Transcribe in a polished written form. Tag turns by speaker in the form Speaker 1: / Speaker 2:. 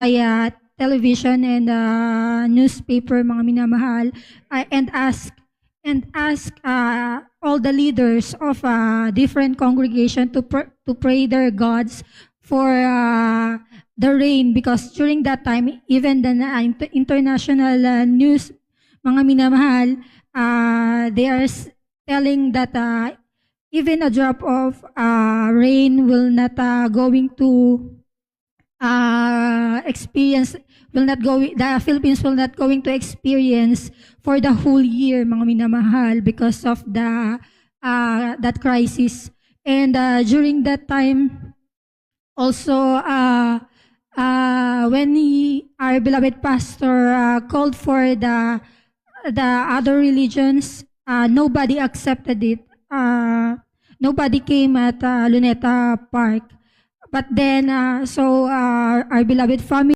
Speaker 1: via television and newspaper, mga minamahal, and ask all the leaders of different congregation to pray their gods for the rain, because during that time even the international news, mga minamahal, they are telling that even a drop of rain will not going to experience, the Philippines will not going to experience for the whole year, mga minamahal, because of the that crisis. And during that time also, when our beloved pastor called for the other religions, nobody accepted it. Nobody came at Luneta Park. But then, our beloved family